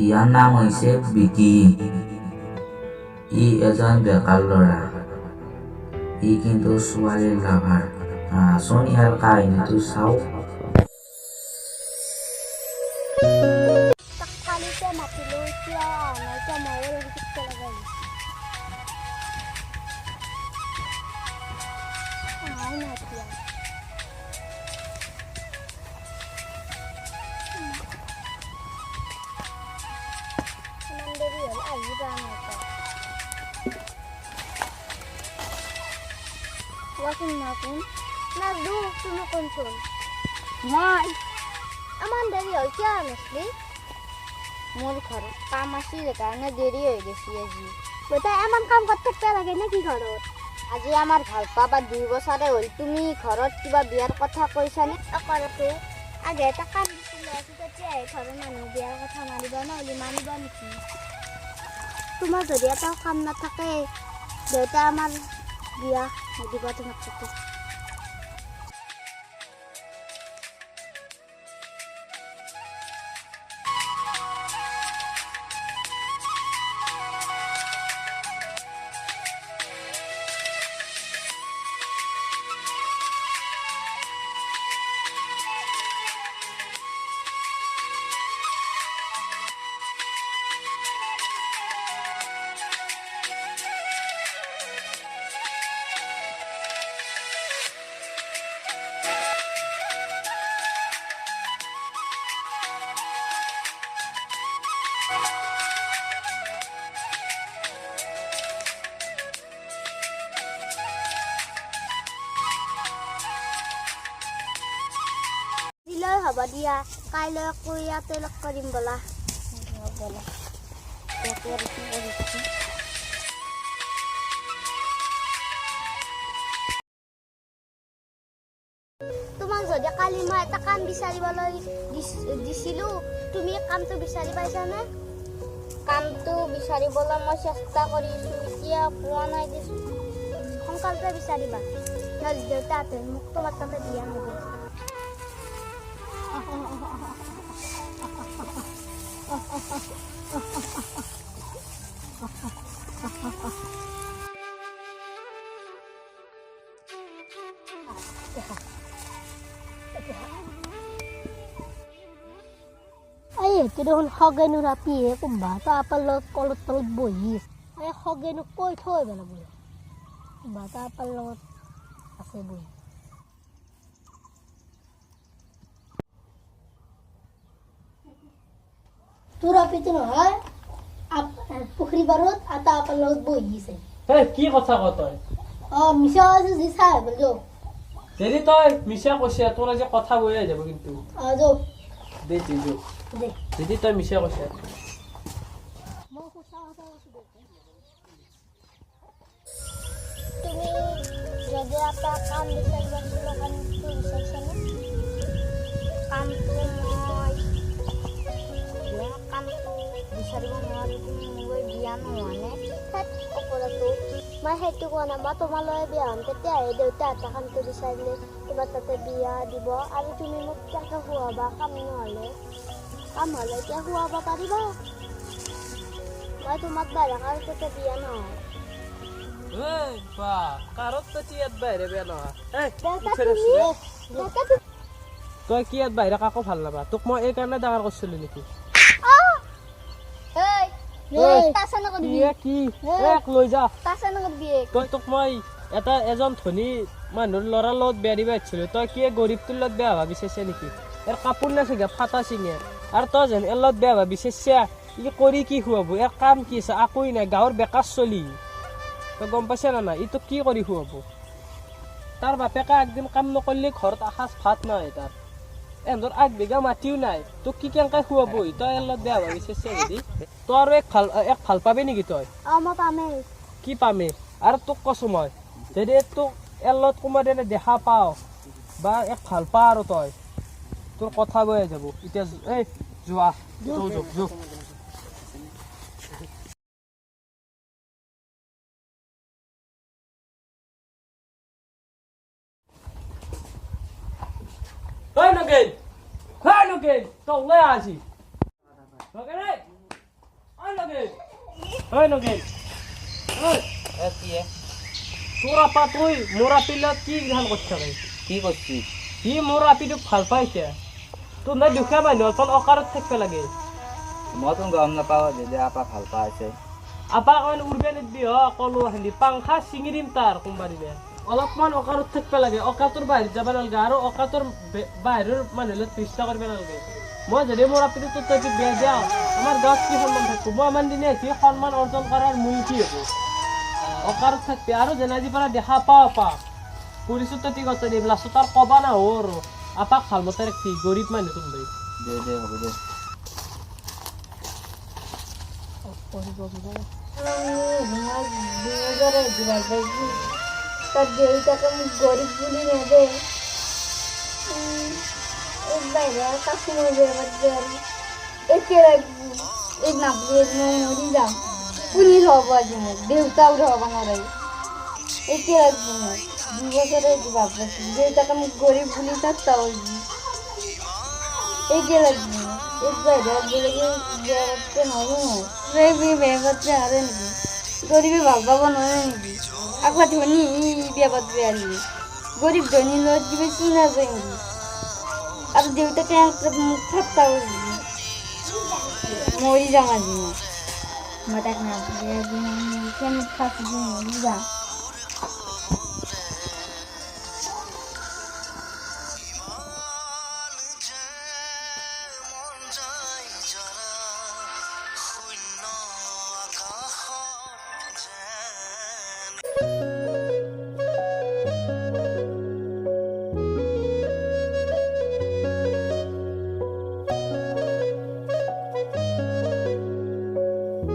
ইয়াৰ নাম হৈছে বিকি। ই এজন বেকাৰ ল'ৰা। ই কিন্তু ছোৱালীৰ লাভাৰ। আচোন ইয়াৰ কাহিনীটো চাওঁ। মোৰ ঘৰত কাম আছিল কাৰণে দেৰি হৈ গৈছে আজি। তই এমান কাম কৰি থাকিব লাগে নেকি ঘৰত? আজি আমাৰ ভাল পাবা 2 বছৰে হ'ল। তুমি ঘৰত কিবা বিয়াৰ কথা কৈছানে? অকৰাটো আগে এটা কাম দিছিলে, তেতিয়াহে ঘৰৰ মানুহ বিয়াৰ কথা মানিব, নহ'লে মানিব নেকি? তোমাৰ যদি এটা কাম নাথাকে, দেউতা আমাৰ বিয়া নিদিব তোমাক তাতে। হ'ব দিয়া, কাইলৈ আকৌ ইয়াতে লগ কৰিম ব'লা। তোমাক যদি কালি মই এটা কাম বিচাৰিবলৈ দিছিলো, তুমি কামটো বিচাৰি পাইছানে? কামটো বিচাৰিবলৈ মই চেষ্টা কৰিছো, এতিয়া পোৱা নাই দিছো। সোনকালতে বিচাৰিবা, নহ'লে দেউতাহঁতে মোক তোমাৰ তাতে বিয়া নিদিয়ে। Itu doon hagay no rapi kumba tapal kolot kolot boy. Ay hagay no koy thoy bala boy. Kumba tapal lot ase boy. Tu rapi tu no hai. Ap pukhri barot ata apal lot boy se. Hey, কি কথা কতই? মিছা আছে দিছা বলজো। যদি তই মিছা কইছা তোরা যে কথা বইয়া যাব কিন্তু। যো। দে দিজো। দে। যদি তই মিছা কইছা। মই কথা কথা কইছো। তুমি যদি এটা কাম বিচাৰিবা কামটো বিচাৰিছানে? কামটো বিচাৰিব নোৱাৰি, তুমি মোৰ বিয়া নোহোৱানে? অকৰাটো মই সেইটো কোৱা নাই, মই তোমালৈ বিয়া হ'ম, তেতিয়াহে দেউতাহঁতে কামটো বিচাৰিলে তোমাৰ তাতে বিয়া দিব। আৰু তুমি মোক কেনেকৈ খুৱাবা? কাম নহ'লে কাম হ'লে এতিয়া খুৱাব পাৰিবা। মই তোমাক বাহিৰা কাৰো তাতে বিয়া নহয়। তই কি ইয়াত বাহিৰে কাকো ভাল নাপা? তোক মই এই কাৰণে ডাঙৰ কৰিছিলো নেকি? লৈ যা তই তোক মই এজন ধনী মানুহৰ ল'ৰাৰ লগত বেয়া দিব আহিছিলো, তই কি গৰীবটোৰ লগত বেয়া ভাবি চাইছে নেকি? ইয়াৰ কাপোৰ নাচিগে ফাটা চিঙে, আৰু তই যেন ইয়াৰ লগত বেয়া ভাবি চাইছা। ই কৰি কি খুৱাব? ইয়াৰ কাম কি আছে? একোৱেই নাই, গাঁৱৰ বেকাৰ চলি। তই গম পাইছা না নাই? ইটো কি কৰি খুৱাব? তাৰ বাপেকে একদিন কাম নকৰিলে ঘৰত এসাঁজ ভাত নাই। তাৰ এহঁতৰ 8 বিঘা মাটিও নাই, তোক কি কেনেকৈ খুৱাব? তই ইয়াৰ লগত বেয়া ভাবি চাইছা যদি তই আৰু এক ভাল পাবি নেকি? তই মই পামেই। কি পামে? আৰু তোক কৈছো মই, যদি তোক ইয়াৰ লগত কোনোবা দিনে দেখা পাওঁ বা এক ভাল পা আৰু তই তোৰ কথা বৈ যাব। এতিয়া এই যোৱা যো নগেন তই লৈ আজি ওই নগেন তোর আপা তুই মোর আপিলত কি ধান করছ ভাই কি করছিস? সি মোর আপিটোক ভাল পাইছে তোৰ নাই দুখীয়া মানুহ অকল অকাৰত থাকিব লাগে মইতো গম নাপাওঁ যে আপা ভাল পাইছে। আপাক অকণ উৰবে নিদিবি কলো হেৰি পাংখা ছিঙি দিম তাৰ কোনবাৰিবে অলপমান অকাৰত থাকিব লাগে অকাটোৰ বাহিৰত যাব নালাগে আৰু অকাটোৰ বাহিৰৰ মানুহলৈ চেষ্টা কৰিব নালাগে মই যদি মোৰ আপিটো তোৰ তই বেয়া দিয়া আমাৰ গাঁৱত কি সন্মান থাকিব মই ইমান দিনে আছি সন্মান অৰ্জন কৰাৰ মূল কি হ'ব অকাৰত থাকবি আৰু যেনাজি পৰা দেখা পাওঁ আপাক কৰিছোঁ তই ঠিক আছে দিম লাষ্টত তাৰ ক'বা নাহো আৰু আপাক ভাল মতে ৰাখবি গৰীব মানুহ তুমি দে হ'ব দে। তার যেইটাকে আমি গরিব বলি না দে বাইরে কাকুমার বেড়াবার একে রাখবো এই নাপলে মরি যাম পুলিশ হব আজ দেউতাও হব না রে একে রাখবো না 2 বছরের ভাবছি যেটাকে আমি গরিব বলি তার তাও একে রাখবো না এক বাইরে বেড়াতে নয় বিয়ে করতে আরে নাকি গরিবে ভাববা নয় নাকি আকলা ধনী বিয়া করতে আসবি গরিব ধনী লোক দিবে চিনা যায় নাকি আর দেউতাকে একটা মুখ থাকতে মরি যাম আজি মই তাক না কেন ফাঁসি মরি যাম